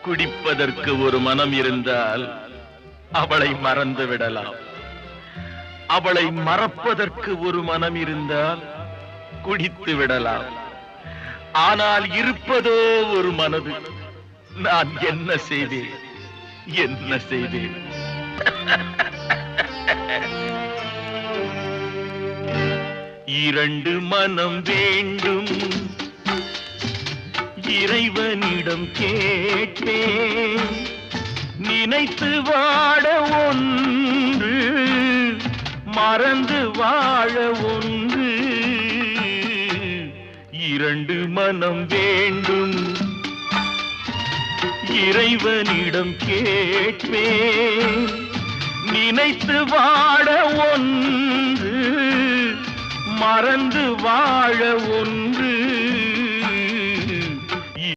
குடிப்பதற்கு ஒரு மனம் இருந்தால் அவளை மறந்து விடலாம். அவளை மறப்பதற்கு ஒரு மனம் இருந்தால் குடித்து விடலாம். ஆனால் இருப்பதோ ஒரு மனது. நான் என்ன செய்தேன், என்ன செய்தேன்? இரண்டு மனம் வேண்டும், இறைவனிடம் கேட்டேன். நினைத்து வாழ ஒன்று, மறந்து வாழ ஒன்று. இரண்டு மனம் வேண்டும், இறைவனிடம் கேட்பேன். நினைத்து வாழ ஒன்று, மறந்து வாழ ஒன்று.